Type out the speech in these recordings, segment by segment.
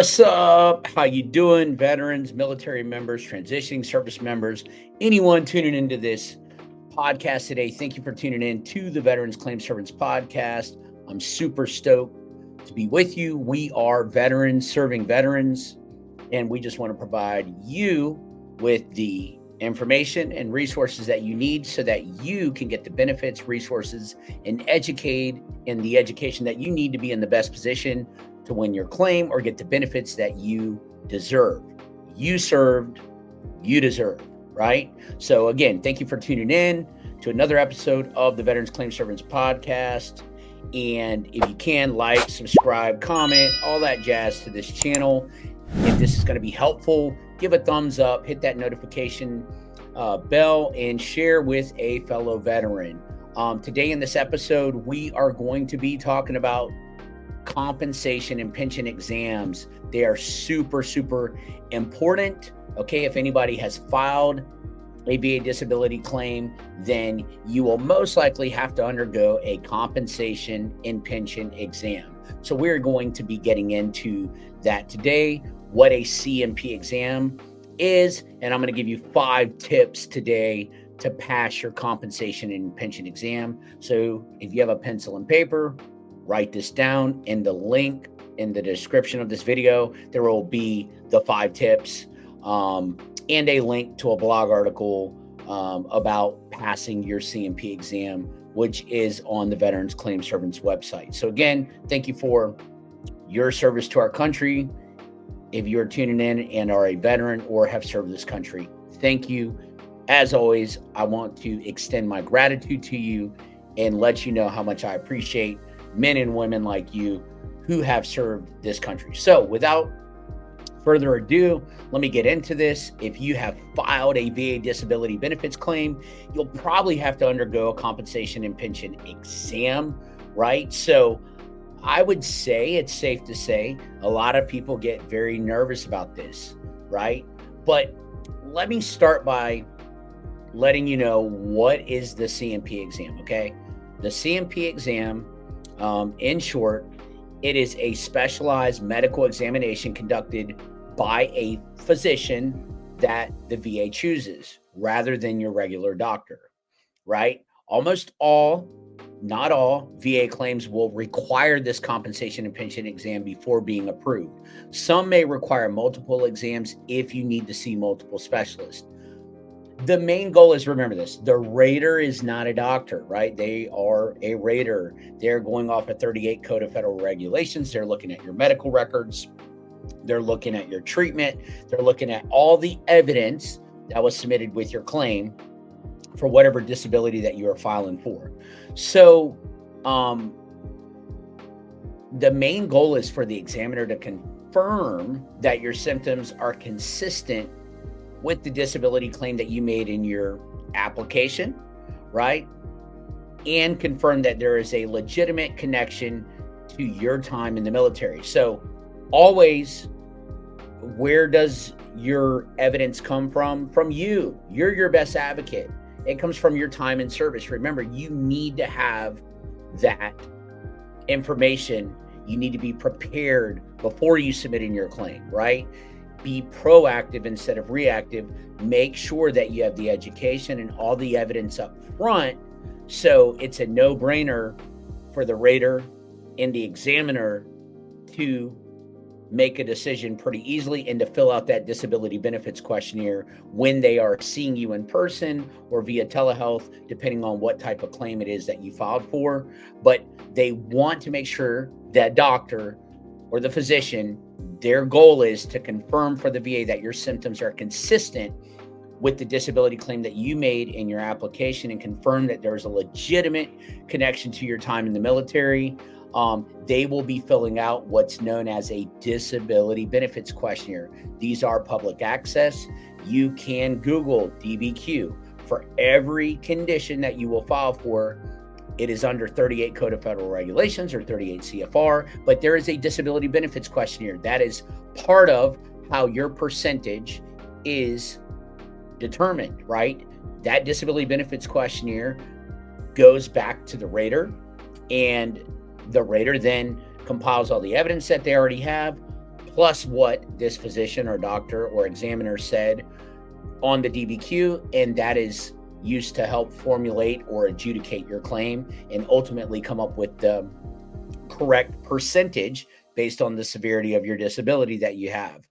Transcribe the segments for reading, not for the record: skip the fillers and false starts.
What's up? How you doing, veterans, military members, transitioning service members, anyone tuning into this podcast today? Thank you for tuning in to the Veterans Claim Servants podcast. I'm super stoked to be with you. We are veterans serving veterans, and we just want to provide you with the information and resources that you need so that you can get the benefits, resources, and educate in the education that you need to be in the best position to win your claim or get the benefits that you deserve. You served, you deserve, right? So again, thank you for tuning in to another episode of the Veterans Claim Servants podcast. And if you can, like, subscribe, comment, all that jazz to this channel. If this is going to be helpful, give a thumbs up, hit that notification bell, and share with a fellow veteran. Today in this episode, we are going to be talking about compensation and pension exams. They are super, super important. Okay, if anybody has filed a VA disability claim, then you will most likely have to undergo a compensation and pension exam. So we're going to be getting into that today, what a C&P exam is, and I'm going to give you 5 tips today to pass your compensation and pension exam. So if you have a pencil and paper, write this down. In the link in the description of this video, there will be the 5 tips and a link to a blog article about passing your C&P exam, which is on the Veterans Claim Servants website. So again, thank you for your service to our country. If you're tuning in and are a veteran or have served this country, thank you. As always, I want to extend my gratitude to you and let you know how much I appreciate men and women like you who have served this country. So without further ado, let me get into this. If you have filed a VA disability benefits claim, you'll probably have to undergo a compensation and pension exam, right? So I would say it's safe to say a lot of people get very nervous about this, right? But let me start by letting you know what is the C&P exam, okay? The C&P exam, in short, it is a specialized medical examination conducted by a physician that the VA chooses rather than your regular doctor, right? Almost all, not all, VA claims will require this compensation and pension exam before being approved. Some may require multiple exams if you need to see multiple specialists. The main goal is, remember this, the rater is not a doctor, right? They are a rater. They're going off a 38 Code of Federal Regulations. They're looking at your medical records. They're looking at your treatment. They're looking at all the evidence that was submitted with your claim for whatever disability that you are filing for. So the main goal is for the examiner to confirm that your symptoms are consistent with the disability claim that you made in your application, right? And confirm that there is a legitimate connection to your time in the military. So always, where does your evidence come from? From you. You're your best advocate. It comes from your time in service. Remember, you need to have that information. You need to be prepared before you submit in your claim, right? Be proactive instead of reactive. Make sure that you have the education and all the evidence up front. So it's a no-brainer for the rater and the examiner to make a decision pretty easily and to fill out that disability benefits questionnaire when they are seeing you in person or via telehealth, depending on what type of claim it is that you filed for. But they want to make sure that doctor or the physician, their goal is to confirm for the VA that your symptoms are consistent with the disability claim that you made in your application and confirm that there's a legitimate connection to your time in the military. They will be filling out what's known as a disability benefits questionnaire. These are public access. You can Google DBQ. For every condition that you will file for, it is under 38 Code of Federal Regulations or 38 CFR, but there is a disability benefits questionnaire. That is part of how your percentage is determined, right? That disability benefits questionnaire goes back to the rater, and the rater then compiles all the evidence that they already have, plus what this physician or doctor or examiner said on the DBQ, and that is used to help formulate or adjudicate your claim and ultimately come up with the correct percentage based on the severity of your disability that you have.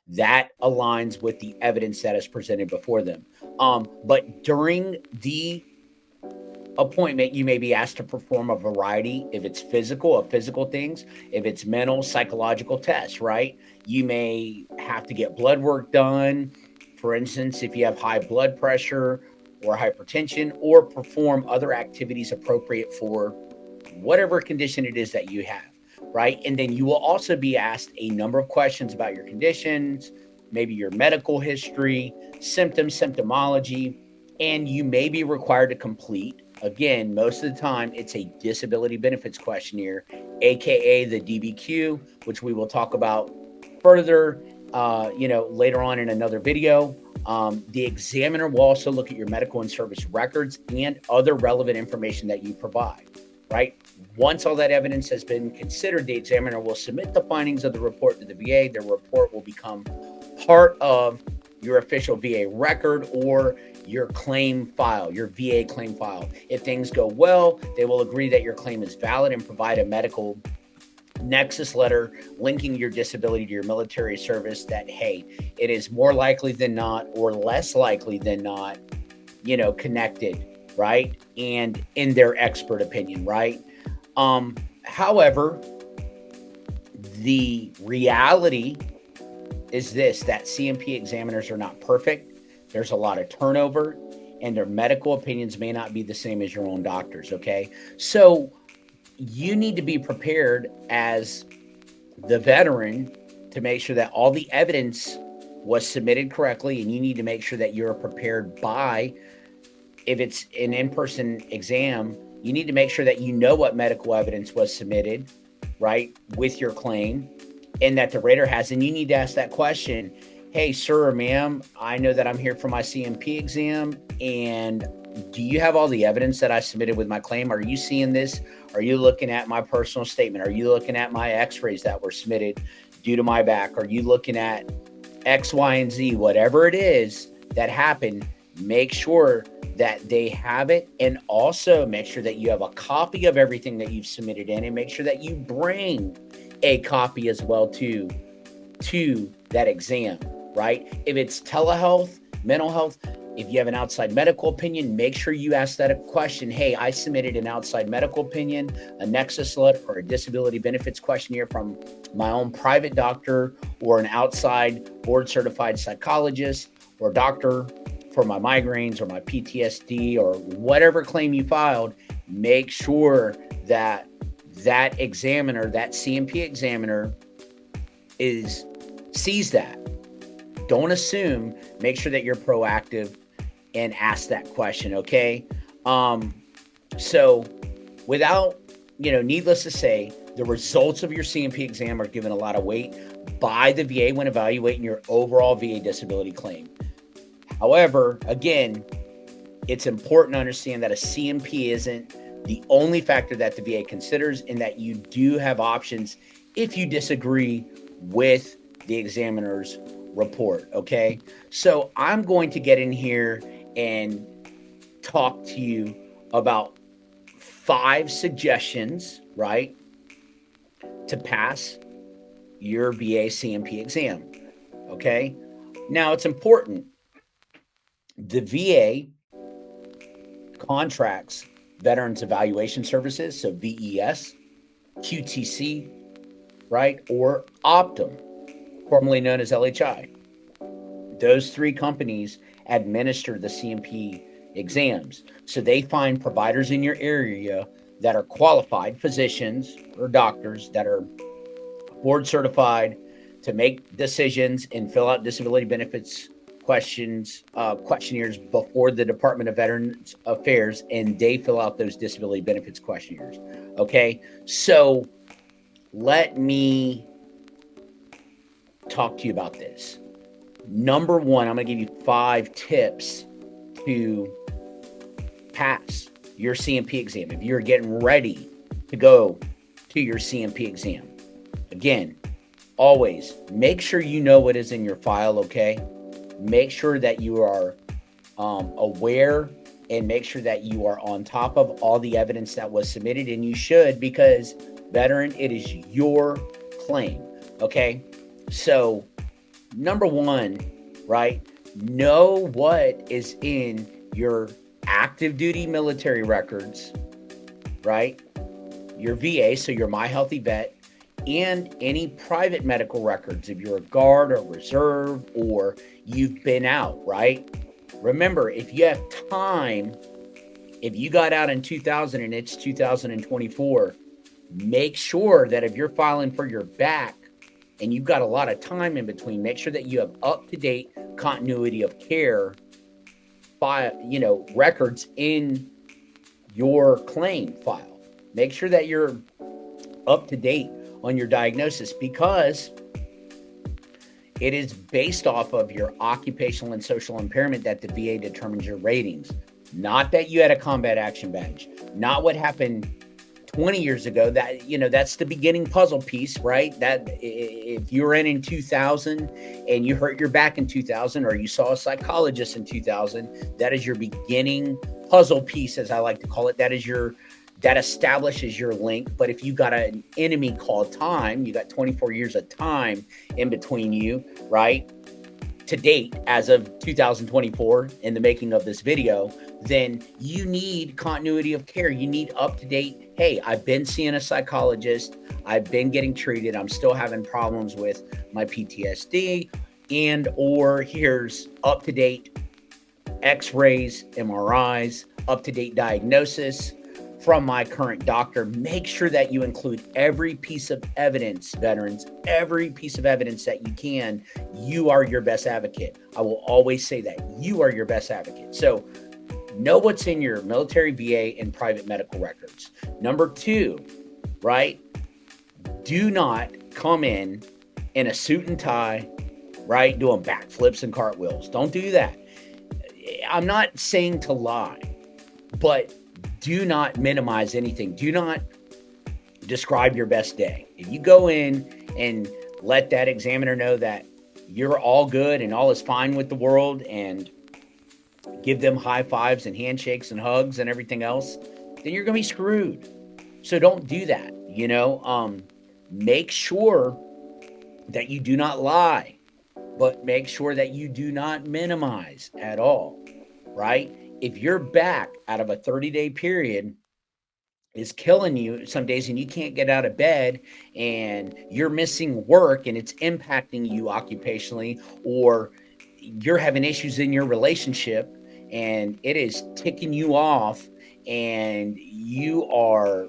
That aligns with the evidence that is presented before them. But during the appointment, you may be asked to perform a variety, if it's physical things, if it's mental, psychological tests, right? You may have to get blood work done. For instance, if you have high blood pressure or hypertension, or perform other activities appropriate for whatever condition it is that you have, right? And then you will also be asked a number of questions about your conditions, maybe your medical history, symptoms, symptomology, and you may be required to complete, again, most of the time, it's a disability benefits questionnaire, aka the DBQ, which we will talk about further, later on in another video. The examiner will also look at your medical and service records and other relevant information that you provide, right? Once all that evidence has been considered, the examiner will submit the findings of the report to the VA. The report will become part of your official VA record or your claim file, your VA claim file. If things go well, they will agree that your claim is valid and provide a medical nexus letter linking your disability to your military service that, hey, it is more likely than not or less likely than not, connected, right? And in their expert opinion, right? However, the reality is this, that C&P examiners are not perfect. There's a lot of turnover, and their medical opinions may not be the same as your own doctor's, okay? So you need to be prepared as the veteran to make sure that all the evidence was submitted correctly, and you need to make sure that you're prepared by, if it's an in-person exam, you need to make sure that you know what medical evidence was submitted, right, with your claim, and that the rater has. And you need to ask that question, hey, sir or ma'am, I know that I'm here for my C&P exam, and do you have all the evidence that I submitted with my claim? Are you seeing this? Are you looking at my personal statement? Are you looking at my x-rays that were submitted due to my back? Are you looking at X, Y, and Z? Whatever it is that happened, make sure that they have it, and also make sure that you have a copy of everything that you've submitted in, and make sure that you bring a copy as well to that exam, right? If it's telehealth, mental health, if you have an outside medical opinion, make sure you ask that question. Hey, I submitted an outside medical opinion, a nexus letter, or a disability benefits questionnaire from my own private doctor or an outside board certified psychologist or doctor for my migraines or my PTSD or whatever claim you filed. Make sure that that examiner, that C&P examiner, sees that. Don't assume. Make sure that you're proactive and ask that question, okay? So without, needless to say, the results of your C&P exam are given a lot of weight by the VA when evaluating your overall VA disability claim. However, again, it's important to understand that a C&P isn't the only factor that the VA considers, and that you do have options if you disagree with the examiner's report, okay? So I'm going to get in here and talk to you about 5 suggestions, right, to pass your VA C&P exam, okay? Now, it's important. The VA contracts Veterans Evaluation Services, so VES, QTC, right, or Optum, formerly known as LHI. Those 3 companies administer the C&P exams. So they find providers in your area that are qualified physicians or doctors that are board certified to make decisions and fill out disability benefits questionnaires before the Department of Veterans Affairs, and they fill out those disability benefits questionnaires. Okay, so let me talk to you about this. Number 1, I'm going to give you 5 tips to pass your C&P exam if you're getting ready to go to your C&P exam. Again, always make sure you know what is in your file, okay? Make sure that you are aware, and make sure that you are on top of all the evidence that was submitted, and you should, because veteran, it is your claim, okay? So number one, right? Know what is in your active duty military records, right? Your VA, so your My Healthy Vet, and any private medical records if you're a guard or reserve or you've been out, right? Remember, if you have time, if you got out in 2000 and it's 2024, make sure that if you're filing for your back and you've got a lot of time in between, make sure that you have up-to-date continuity of care records in your claim file. Make sure that you're up to date on your diagnosis, because it is based off of your occupational and social impairment that the VA determines your ratings. Not that you had a combat action badge, not what happened 20 years ago. That, that's the beginning puzzle piece, right? That if you were in 2000 and you hurt your back in 2000, or you saw a psychologist in 2000, that is your beginning puzzle piece, as I like to call it. That establishes your link. But if you got an enemy called time, you got 24 years of time in between you, right? To date, as of 2024, in the making of this video, then you need continuity of care. You need up to date. Hey, I've been seeing a psychologist. I've been getting treated. I'm still having problems with my PTSD, or here's up to date X-rays, MRIs, up to date diagnosis from my current doctor. Make sure that you include every piece of evidence, veterans, every piece of evidence that you can. You are your best advocate. I will always say that. You are your best advocate. So know what's in your military, VA, and private medical records. Number two, right? Do not come in a suit and tie, right? Doing backflips and cartwheels. Don't do that. I'm not saying to lie, but do not minimize anything. Do not describe your best day. If you go in and let that examiner know that you're all good and all is fine with the world, and give them high fives and handshakes and hugs and everything else, then you're going to be screwed. So don't do that. Make sure that you do not lie, but make sure that you do not minimize at all, right? If your back out of a 30-day period is killing you some days and you can't get out of bed and you're missing work and it's impacting you occupationally, or you're having issues in your relationship and it is ticking you off and you are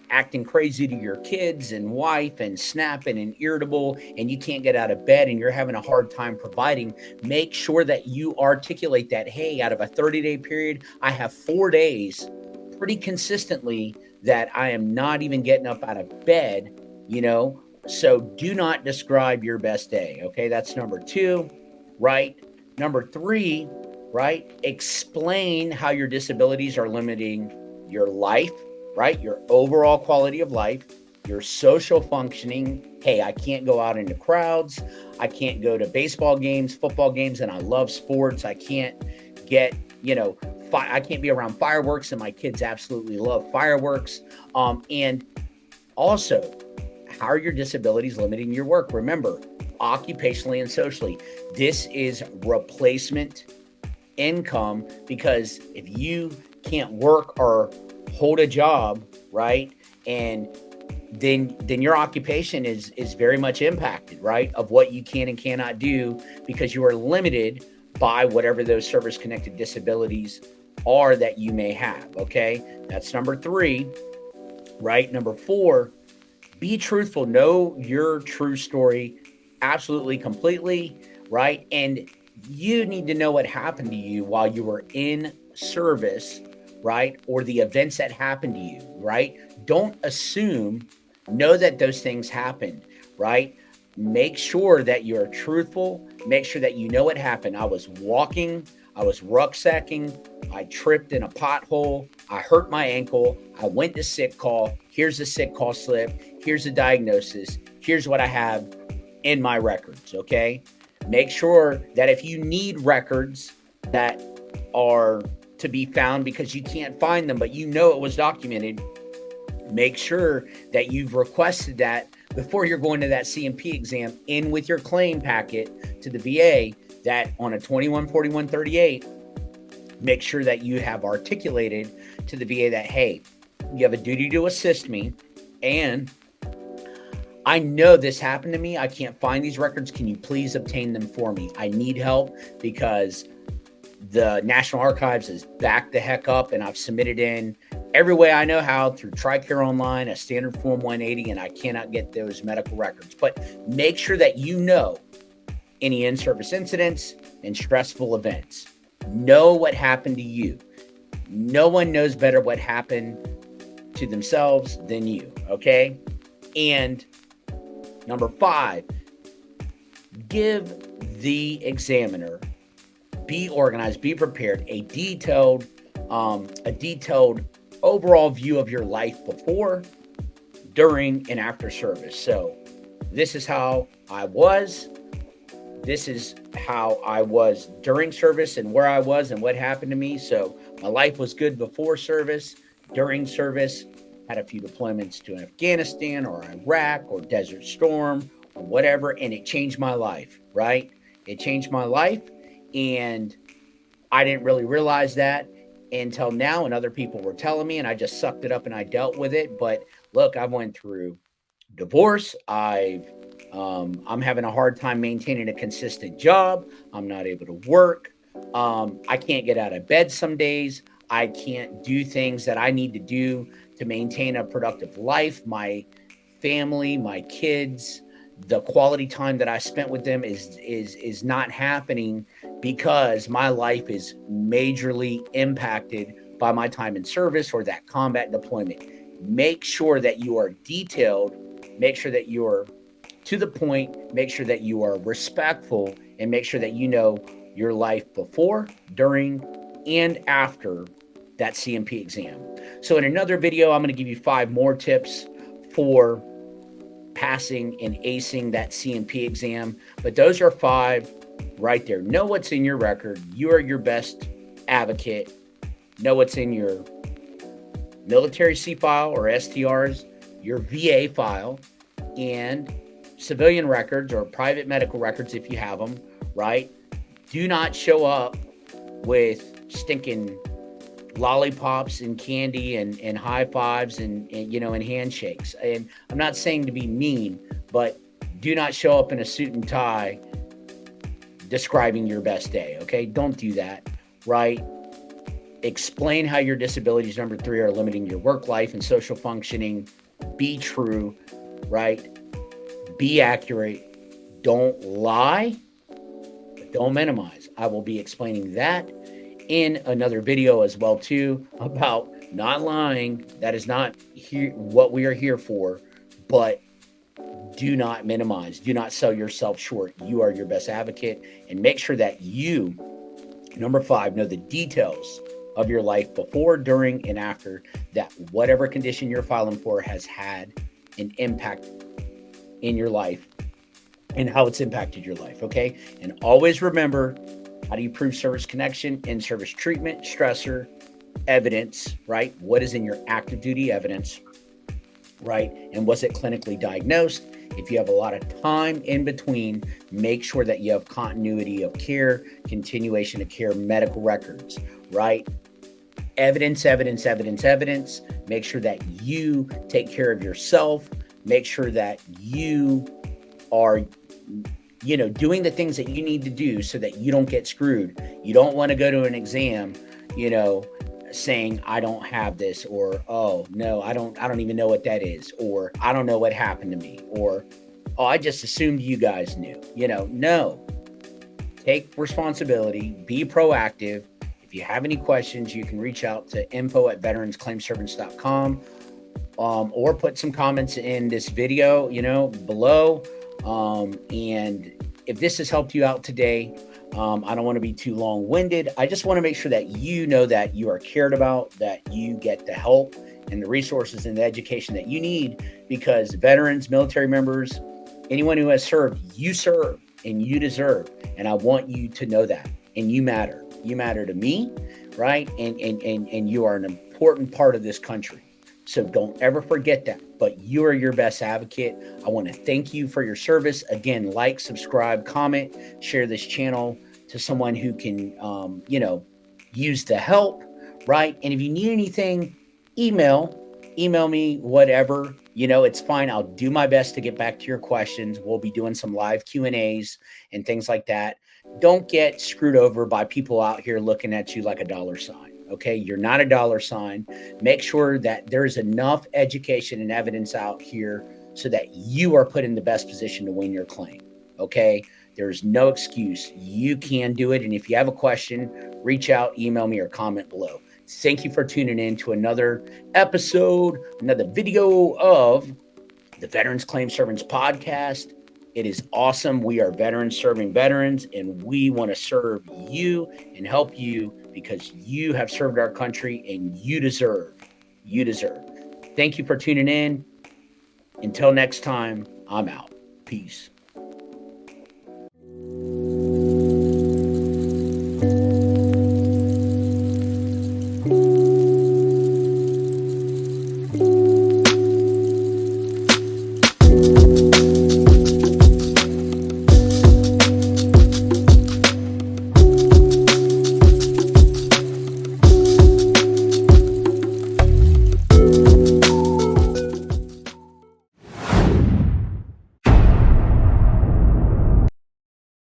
acting crazy to your kids and wife and snapping and irritable, and you can't get out of bed and you're having a hard time providing, make sure that you articulate that, hey, out of a 30-day period, I have 4 days pretty consistently that I am not even getting up out of bed, so do not describe your best day. Okay. That's number two, right? Number three, right? Explain how your disabilities are limiting your life, right? Your overall quality of life, your social functioning. Hey, I can't go out into crowds. I can't go to baseball games, football games, and I love sports. I can't get, I can't be around fireworks, and my kids absolutely love fireworks. And also, how are your disabilities limiting your work? Remember, occupationally and socially, this is replacement income, because if you can't work or hold a job, right, and then your occupation is very much impacted, right, of what you can and cannot do, because you are limited by whatever those service-connected disabilities are that you may have. Okay, that's number three, right? Number four, be truthful. Know your true story absolutely, completely, right? And you need to know what happened to you while you were in service, right? Or the events that happened to you, right? Don't assume, know that those things happened, right? Make sure that you're truthful. Make sure that you know what happened. I was walking, I was rucksacking, I tripped in a pothole, I hurt my ankle, I went to sick call. Here's the sick call slip. Here's the diagnosis. here's what I have in my records, okay? Make sure that if you need records that are to be found because you can't find them, but you know it was documented, make sure that you've requested that before you're going to that C&P exam in with your claim packet to the VA, that on a 214138, make sure that you have articulated to the VA that, hey, you have a duty to assist me, and I know this happened to me. I can't find these records. Can you please obtain them for me? I need help because the National Archives is backed the heck up, and I've submitted in every way I know how through TRICARE Online, a standard Form 180, and I cannot get those medical records. But make sure that you know any in-service incidents and stressful events. Know what happened to you. No one knows better what happened to themselves than you, okay? And number 5, give the examiner, be organized, be prepared, a detailed overall view of your life before, during, and after service. So this is how I was. This is how I was during service and where I was and what happened to me. So my life was good before service. During service, had a few deployments to Afghanistan or Iraq or Desert Storm or whatever, and it changed my life, right? It changed my life, and I didn't really realize that until now, and other people were telling me, and I just sucked it up and I dealt with it. But look, I went through divorce. I'm having a hard time maintaining a consistent job. I'm not able to work. I can't get out of bed some days. I can't do things that I need to do to maintain a productive life. My family, my kids, the quality time that I spent with them is not happening because my life is majorly impacted by my time in service or that combat deployment. Make sure that you are detailed. Make sure that you're to the point. Make sure that you are respectful, and make sure that you know your life before, during, and after that C&P exam. So in another video, I'm going to give you 5 more tips for passing and acing that C&P exam. But those are 5 right there. Know what's in your record. You are your best advocate. Know what's in your military C file or STRs, your VA file, and civilian records or private medical records if you have them, right? Do not show up with stinking lollipops and candy and high fives and and handshakes. And I'm not saying to be mean, but do not show up in a suit and tie describing your best day, okay? Don't do that, right? Explain how your disabilities, number 3, are limiting your work life and social functioning. Be true, right? Be accurate. Don't lie, but don't minimize. I will be explaining that in another video as well too, about not lying. That is not here what we are here for, but do not minimize. Do not sell yourself short. You are your best advocate, and make sure that you, number 5, know the details of your life before, during, and after that whatever condition you're filing for has had an impact in your life and how it's impacted your life, okay? And always remember, how do you prove service connection? In-service treatment, stressor, evidence, right? What is in your active duty evidence, right? And was it clinically diagnosed? If you have a lot of time in between, make sure that you have continuity of care, continuation of care, medical records, right? Evidence, evidence, evidence, evidence. Make sure that you take care of yourself. Make sure that you are doing the things that you need to do so that you don't get screwed. You don't want to go to an exam, saying, I don't have this, or, oh, no, I don't even know what that is, or I don't know what happened to me, or, oh, I just assumed you guys knew. No. Take responsibility, be proactive. If you have any questions, you can reach out to info@veteransclaimservice.com, or put some comments in this video, below. And if this has helped you out today, I don't want to be too long-winded. I just want to make sure that you know that you are cared about, that you get the help and the resources and the education that you need, because veterans, military members, Anyone who has served, you serve and you deserve. And I want you to know that. And you matter. You matter to me, right? And you are an important part of this country. So don't ever forget that. But you are your best advocate. I want to thank you for your service. Again, like, subscribe, comment, share this channel to someone who can, use the help, right? And if you need anything, email me, whatever. It's fine. I'll do my best to get back to your questions. We'll be doing some live Q&As and things like that. Don't get screwed over by people out here looking at you like a dollar sign. Okay, you're not a dollar sign. Make sure that there's enough education and evidence out here so that you are put in the best position to win your claim. Okay, there's no excuse. You can do it. And if you have a question, reach out, email me, or comment below. Thank you for tuning in to another episode, another video of the Veterans Claim Servants Podcast. It is awesome. We are veterans serving veterans, and we want to serve you and help you because you have served our country and you deserve. You deserve. Thank you for tuning in. Until next time, I'm out. Peace.